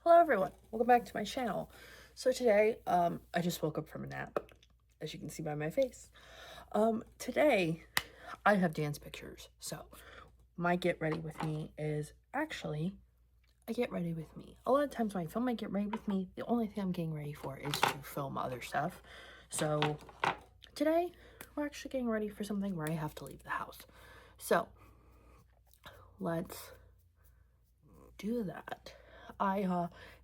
Hello everyone, welcome back to my channel. So today, I just woke up from a nap, as you can see by my face. Today, I have dance pictures, so my get ready with me is actually a get ready with me. A lot of times when I film my get ready with me, the only thing I'm getting ready for is to film other stuff. So today, we're actually getting ready for something where I have to leave the house. So, let's do that. I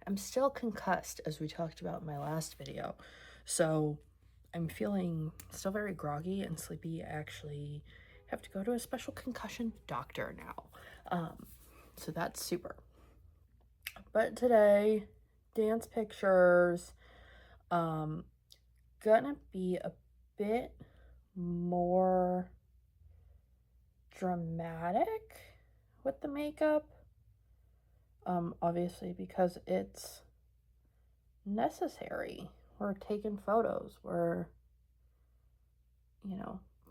am still concussed, as we talked about in my last video, so I'm feeling still very groggy and sleepy. I actually have to go to a special concussion doctor now, so that's super. But today, dance pictures, gonna be a bit more dramatic with the makeup. Obviously, because it's necessary. We're taking photos. We're,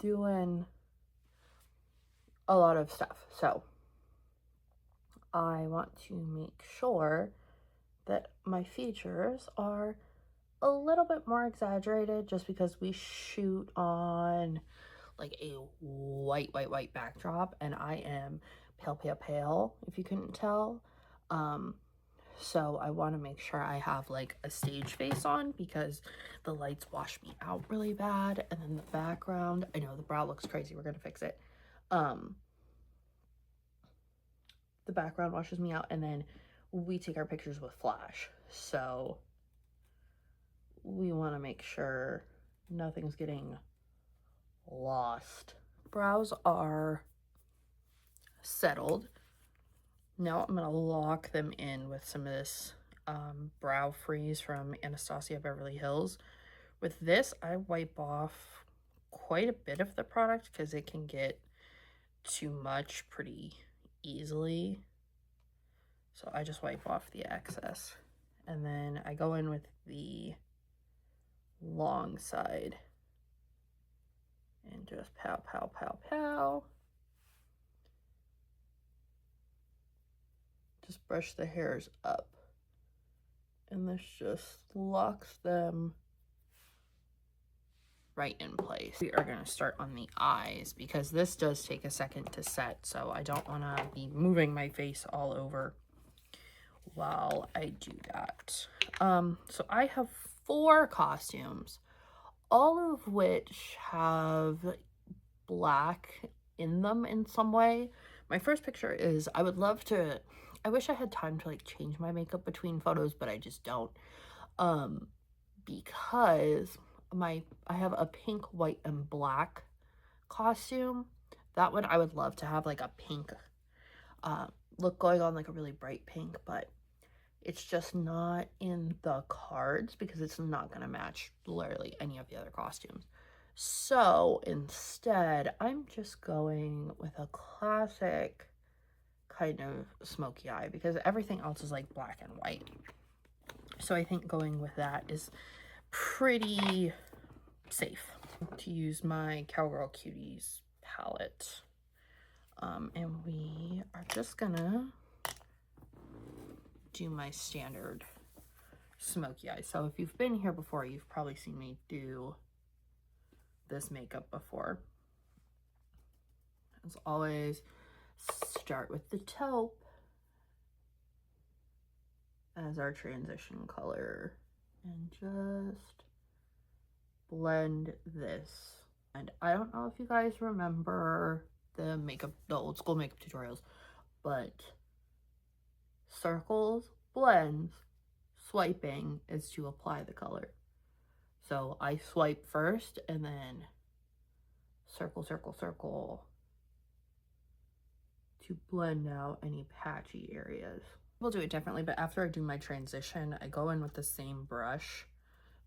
doing a lot of stuff. So, I want to make sure that my features are a little bit more exaggerated just because we shoot on like a white backdrop and I am pale, if you couldn't tell. So I want to make sure I have like a stage face on because the lights wash me out really bad. And then the background, I know the brow looks crazy. We're going to fix it. The background washes me out and then we take our pictures with flash. So we want to make sure nothing's getting lost. Brows are settled. Now I'm going to lock them in with some of this brow freeze from Anastasia Beverly Hills. With this, I wipe off quite a bit of the product because it can get too much pretty easily. So I just wipe off the excess. And then I go in with the long side and just pow, pow, pow, pow. Just brush the hairs up. And this just locks them right in place. We are going to start on the eyes because this does take a second to set, so I don't want to be moving my face all over while I do that. So I have 4 costumes, all of which have black in them in some way. My first picture is, I wish I had time to like change my makeup between photos, but I just don't. Because I have a pink, white, and black costume. That one I would love to have like a pink look going on, like a really bright pink, but it's just not in the cards because it's not going to match literally any of the other costumes. So instead, I'm just going with a classic kind of smoky eye because everything else is like black and white. So I think going with that is pretty safe. To use my Cowgirl Cuties palette. And we are just gonna do my standard smoky eye. So if you've been here before, you've probably seen me do this makeup before. As always, start with the taupe as our transition color and just blend this. And I don't know if you guys remember the old school makeup tutorials, but circles, blends, swiping is to apply the color. So I swipe first and then circle, circle, circle to blend out any patchy areas. We'll do it differently, but after I do my transition, I go in with the same brush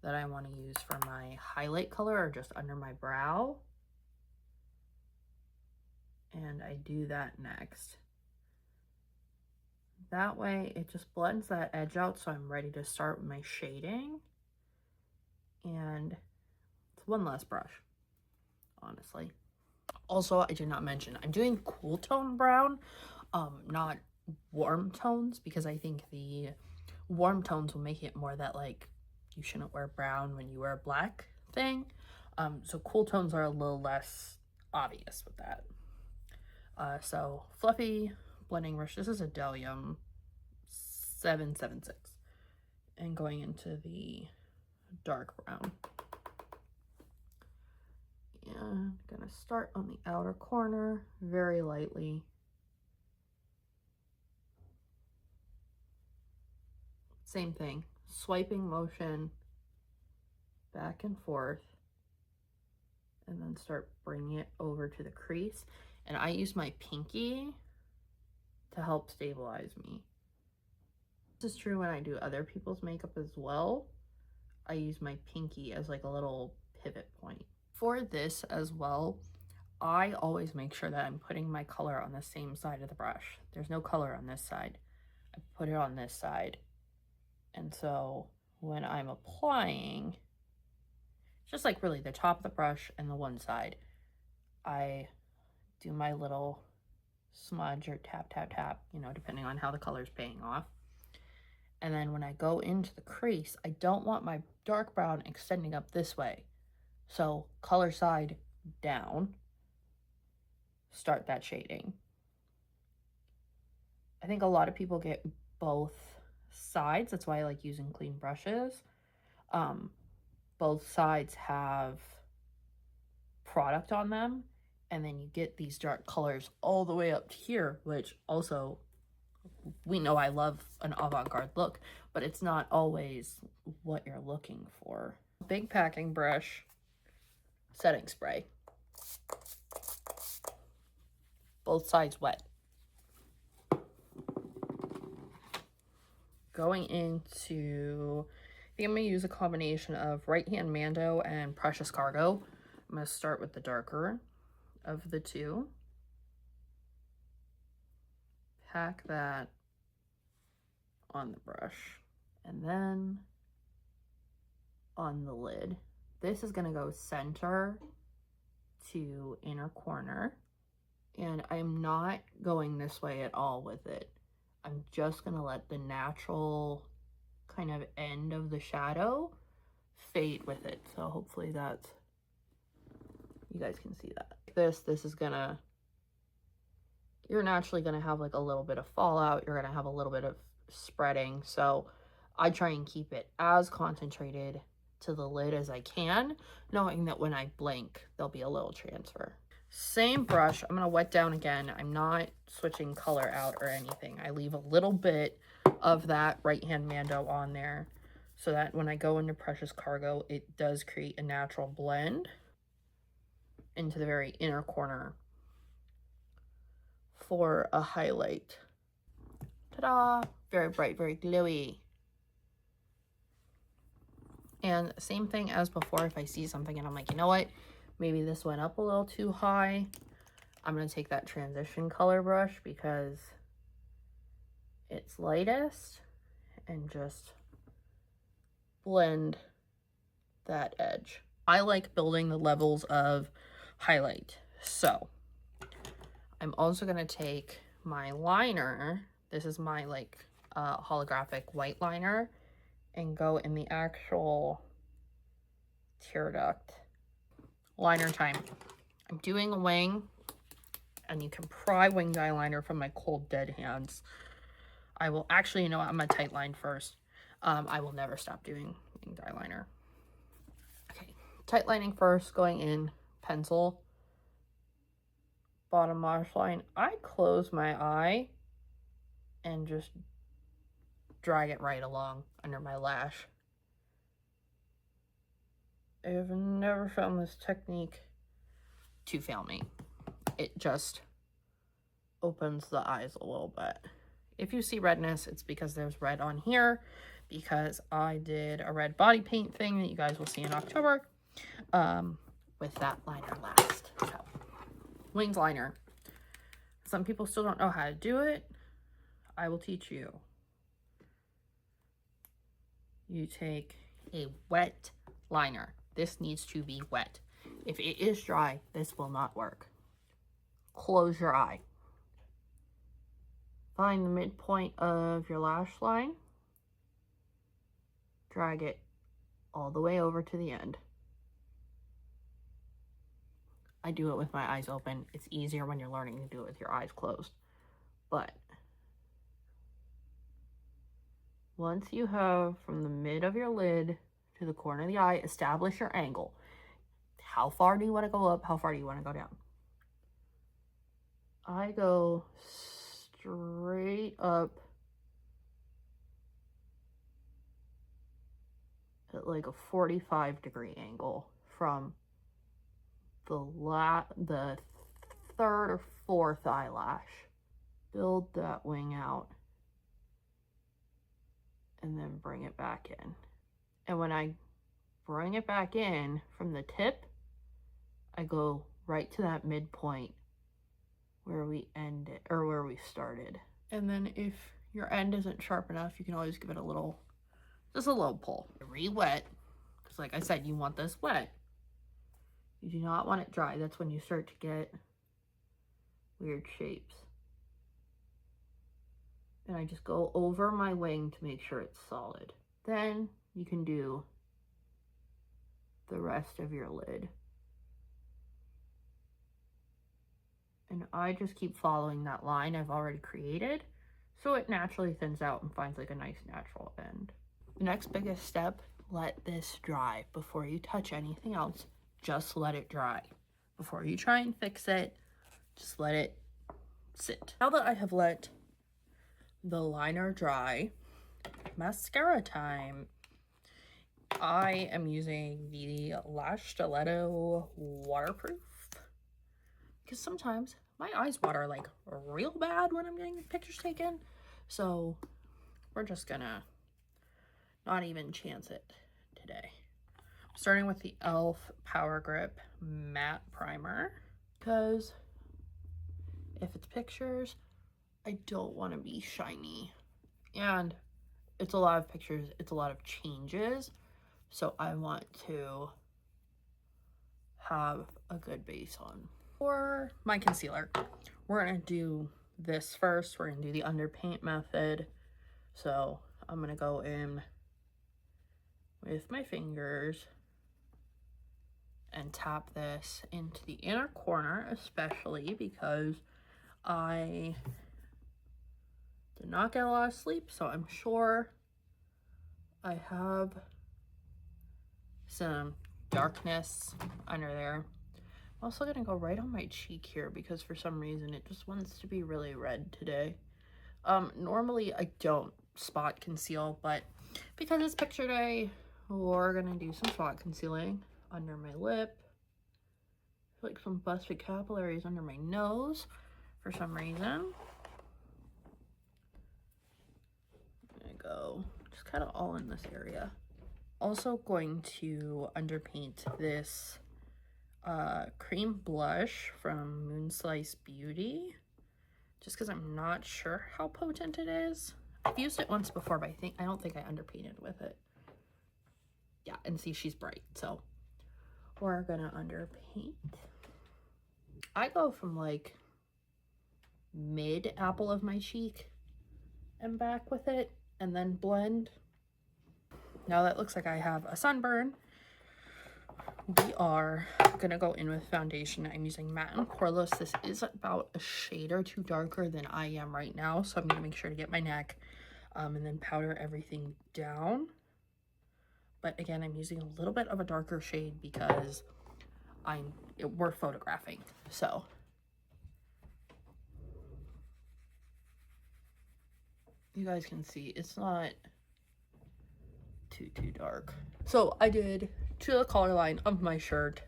that I want to use for my highlight color or just under my brow. And I do that next. That way it just blends that edge out so I'm ready to start with my shading. And it's one less brush, honestly. Also, I did not mention, I'm doing cool tone brown, not warm tones, because I think the warm tones will make it more that like you shouldn't wear brown when you wear black thing. So cool tones are a little less obvious with that. So fluffy blending brush. This is a Delium 776, and going into the dark brown. And gonna start on the outer corner very lightly. Same thing, swiping motion back and forth, and then start bringing it over to the crease. And I use my pinky to help stabilize me. This is true when I do other people's makeup as well. I use my pinky as like a little pivot point. For this as well, I always make sure that I'm putting my color on the same side of the brush. There's no color on this side. I put it on this side. And so when I'm applying, just like really the top of the brush and the one side, I do my little smudge or tap, tap, tap, you know, depending on how the color's paying off. And then when I go into the crease, I don't want my dark brown extending up this way. So color side down, start that shading. I think a lot of people get both sides. That's why I like using clean brushes. Both sides have product on them, and then you get these dark colors all the way up to here, which also, we know I love an avant-garde look, but it's not always what you're looking for. Big packing brush, setting spray. Both sides wet. Going into, I think I'm going to use a combination of Right Hand Mando and Precious Cargo. I'm going to start with the darker of the two. Pack that on the brush. And then on the lid. This is going to go center to inner corner. And I'm not going this way at all with it. I'm just going to let the natural kind of end of the shadow fade with it. So hopefully that's, you guys can see that. This is gonna, you're naturally gonna have like a little bit of fallout. You're gonna have a little bit of spreading. So I try and keep it as concentrated to the lid as I can, knowing that when I blink, there'll be a little transfer. Same brush, I'm gonna wet down again. I'm not switching color out or anything. I leave a little bit of that Right Hand Mando on there so that when I go into Precious Cargo, it does create a natural blend into the very inner corner for a highlight. Ta-da! Very bright, very glowy. And same thing as before, if I see something and I'm like, you know what? Maybe this went up a little too high. I'm going to take that transition color brush because it's lightest and just blend that edge. I like building the levels of highlight. So I'm also going to take my liner. This is my like holographic white liner, and go in the actual tear duct. Liner time. I'm doing a wing, and you can pry winged eyeliner from my cold dead hands. I will actually, you know what, I'm gonna tight line first. I will never stop doing winged eyeliner. Okay, tight lining first, going in, pencil, bottom lash line. I close my eye and just drag it right along under my lash. I have never found this technique to fail me. It just opens the eyes a little bit. If you see redness, it's because there's red on here, because I did a red body paint thing that you guys will see in October with that liner last. So, winged liner. Some people still don't know how to do it. I will teach you. You take a wet liner. This needs to be wet. If it is dry, this will not work. Close your eye. Find the midpoint of your lash line. drag it all the way over to the end. I do it with my eyes open. It's easier when you're learning to do it with your eyes closed. But once you have from the mid of your lid to the corner of the eye, establish your angle. How far do you want to go up? How far do you want to go down? I go straight up at like a 45-degree angle from the third or fourth eyelash. Build that wing out and then bring it back in. And when I bring it back in from the tip, I go right to that midpoint where we end it, or where we started. And then if your end isn't sharp enough, you can always give it a little, just a little pull. Re-wet, because like I said, you want this wet. You do not want it dry. That's when you start to get weird shapes. And I just go over my wing to make sure it's solid. Then you can do the rest of your lid. And I just keep following that line I've already created, so it naturally thins out and finds like a nice natural end. The next biggest step, let this dry before you touch anything else. Just let it dry. Before you try and fix it, just let it sit. Now that I have let the liner dry, mascara time. I am using the Lash Stiletto Waterproof because sometimes my eyes water like real bad when I'm getting pictures taken. So we're just gonna not even chance it today. Starting with the e.l.f. Power Grip Matte Primer, because if it's pictures, I don't want to be shiny. And it's a lot of pictures, it's a lot of changes. So I want to have a good base on. For my concealer, we're going to do this first. We're going to do the underpaint method. So I'm going to go in with my fingers and tap this into the inner corner, especially because I did not get a lot of sleep, so I'm sure I have some darkness under there. I'm also gonna go right on my cheek here because for some reason it just wants to be really red today. Normally I don't spot conceal, but because it's picture day, we're gonna do some spot concealing under my lip. I feel like some busted capillaries under my nose for some reason. I'm gonna go just kind of all in this area. Also going to underpaint this cream blush from Moonslice Beauty, just because I'm not sure how potent it is. I've used it once before, but I don't think I underpainted with it. Yeah, and see, she's bright, so we're gonna underpaint. I go from like mid apple of my cheek and back with it, and then blend. Now that looks like I have a sunburn, we are gonna go in with foundation. I'm using Matte and Poreless. This is about a shade or two darker than I am right now, so I'm gonna make sure to get my neck and then powder everything down. But again, I'm using a little bit of a darker shade because we're photographing, so. You guys can see it's not too dark. So I did to the color line of my shirt,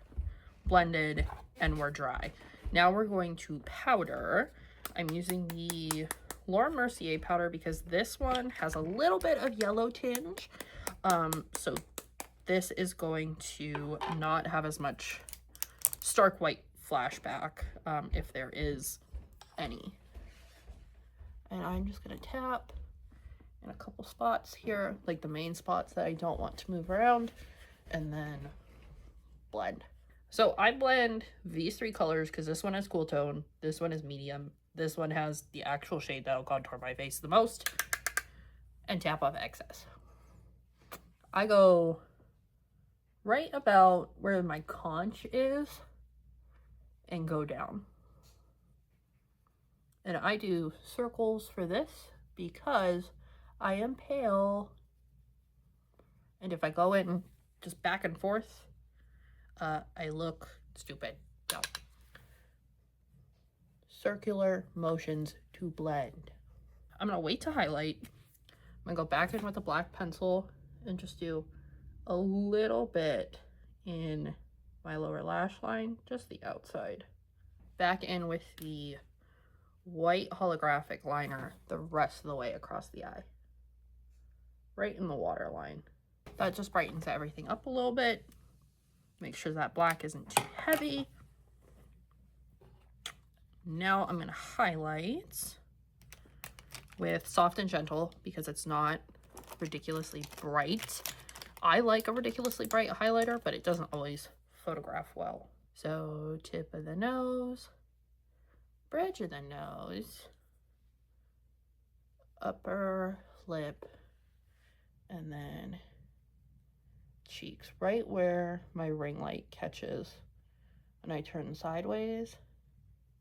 blended, and we're dry. Now we're going to powder. I'm using the Laura Mercier powder because this one has a little bit of yellow tinge. So this is going to not have as much stark white flashback, if there is any. And I'm just gonna tap in a couple spots here, like the main spots that I don't want to move around, and then blend. So I blend these three colors because this one is cool tone, this one is medium, this one has the actual shade that'll contour my face the most, and tap off excess. I go right about where my conch is and go down. And I do circles for this because I am pale. And if I go in just back and forth, I look stupid. So, circular motions to blend. I'm gonna wait to highlight. I'm gonna go back in with a black pencil and just do a little bit in my lower lash line, just the outside. Back in with the white holographic liner the rest of the way across the eye. Right in the waterline. That just brightens everything up a little bit. Make sure that black isn't too heavy. Now I'm gonna highlight with Soft and Gentle because it's not ridiculously bright. I like a ridiculously bright highlighter, but it doesn't always photograph well. So tip of the nose, bridge of the nose, upper lip, and then cheeks, right where my ring light catches and I turn sideways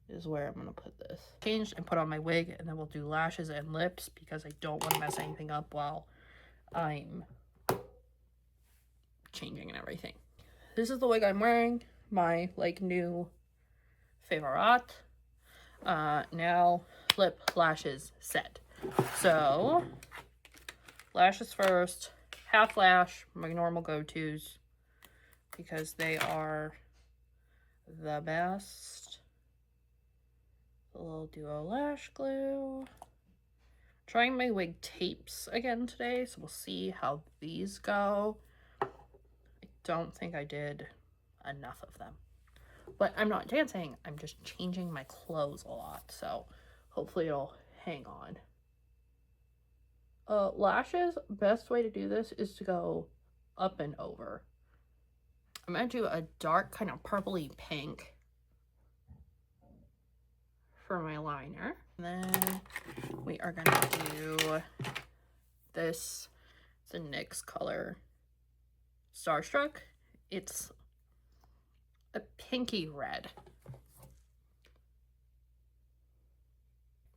is where I'm gonna put this. Change and put on my wig, and then we'll do lashes and lips because I don't want to mess anything up while I'm changing and everything. This is the wig I'm wearing, my like new favorite. Now lip, lashes, set. So lashes first, half lash, my normal go-tos because they are the best. A little duo lash glue. Trying my wig tapes again today, so we'll see how these go. I don't think I did enough of them. But I'm not dancing, I'm just changing my clothes a lot, so hopefully it'll hang on. Lashes, best way to do this is to go up and over. I'm going to do a dark kind of purpley pink for my liner. And then we are going to do this. It's a NYX color Starstruck. It's a pinky red.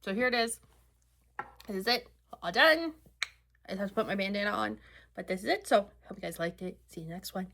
So here it is. This is it. All done. I just have to put my bandana on, but this is it. So hope you guys liked it. See you next one.